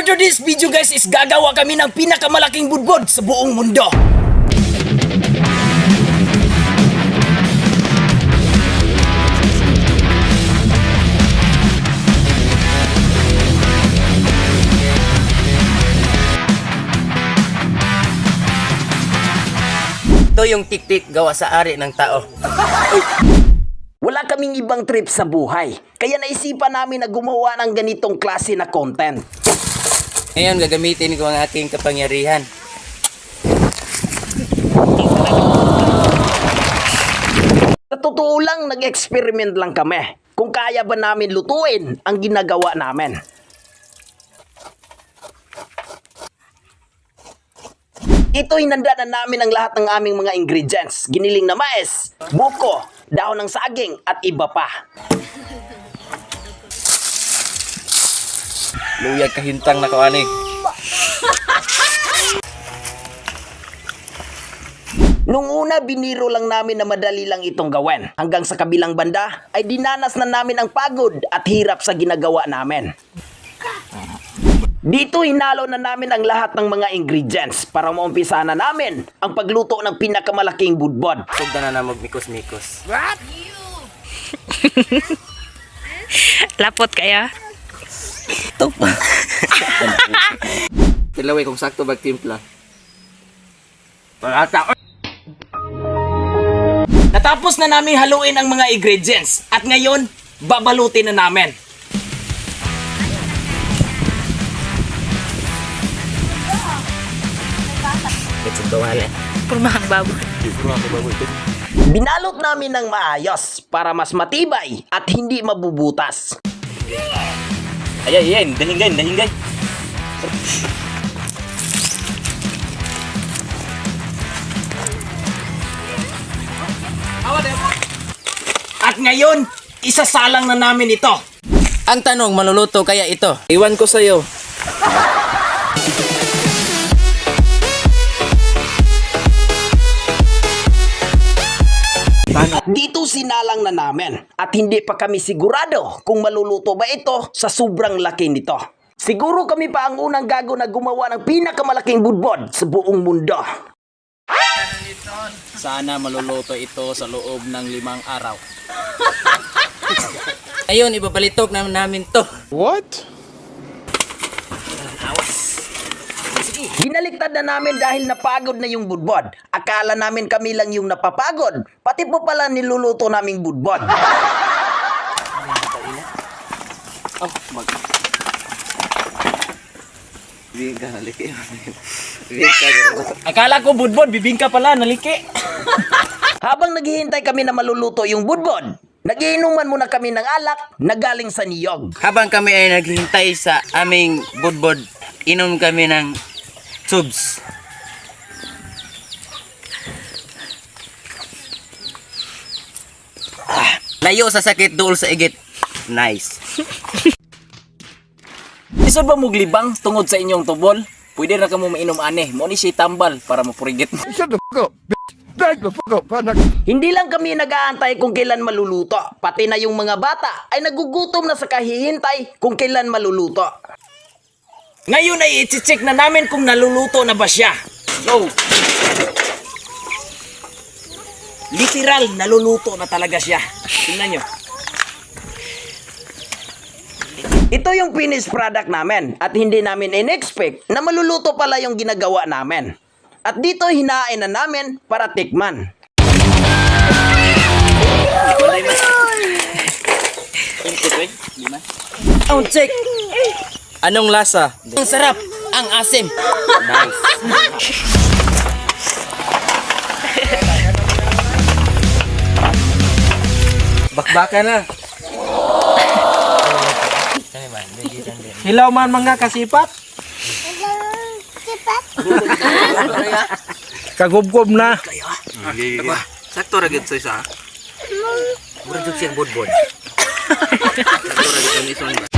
today's video guys is gagawa kami ng pinakamalaking budbod sa buong mundo. Ito yung tik-tik gawa sa ari ng tao. Wala kaming ibang trip sa buhay, kaya naisipan namin na gumawa ng ganitong klase na content. Ngayon gagamitin ko ang aking kapangyarihan. Sa totoo lang, nag-experiment lang kami kung kaya ba namin lutuin ang ginagawa namin. Ito, hinanda na namin ang lahat ng aming mga ingredients. Giniling na mais, buko, dahon ng saging at iba pa. Luyag kahintang na kawani. Nung una, biniro lang namin na madali lang itong gawin. Hanggang sa kabilang banda, ay dinanas na namin ang pagod at hirap sa ginagawa namin. Dito, hinalo na namin ang lahat ng mga ingredients para maumpisa na namin ang pagluto ng pinakamalaking budbod. Tugda na magmikos-mikos. Lapot kaya? Ito pa. Tilaway kung sakto bagtimpla. Pagata. Natapos na namin haluin ang mga ingredients at ngayon, babalutin na namin. Purmahang baboy. Binalot namin ng maayos para mas matibay at hindi mabubutas. Ayan, dahingay. At ngayon, isasalang na namin ito. Ang tanong, maluluto kaya ito? Iwan ko sa'yo. Dito sinalang na namin at hindi pa kami sigurado kung maluluto ba ito sa sobrang laki nito. Siguro kami pa ang unang gago na gumawa ng pinakamalaking budbod sa buong mundo. Sana maluluto ito sa loob ng 5 araw. Ayun, ibabalitok namin to. What? Binaliktad na namin dahil napagod na yung budbod. Akala namin kami lang yung napapagod. Pati po pala niluluto naming budbod. Bibingka, naliki. Akala ko budbod, bibingka pala, naliki. Habang naghihintay kami na maluluto yung budbod, nagiinuman muna kami ng alak na galing sa niyog. Habang kami ay naghintay sa aming budbod, inom kami ng tubes. Layo sa sakit, duol sa igit. Nice. Isod ba muglibang tungod sa inyong tubol? Pwede na ka mo mainom ane. Mo ni siya tambal para mapurigit mo. Shut the fuck up, bitch. Back the fuck up, panak. Hindi lang kami nag-aantay kung kailan maluluto. Pati na yung mga bata ay nagugutom na sa kahihintay kung kailan maluluto. Ngayon ay i-check na namin kung naluluto na ba siya. So, literal, naluluto na talaga siya. Tingnan nyo. Ito yung finished product namin at hindi namin in-expect na maluluto pala yung ginagawa namin. At dito hinain na namin para tikman. Oh, check. Anong lasa? Ang sarap. Ang asim. Nice. Bakbaka na. Hilaw man mga kasipat. Kagubgob na. Sakto ra gid sa isa. Mura jud siyang budbod. Sakto ra gid ang ison.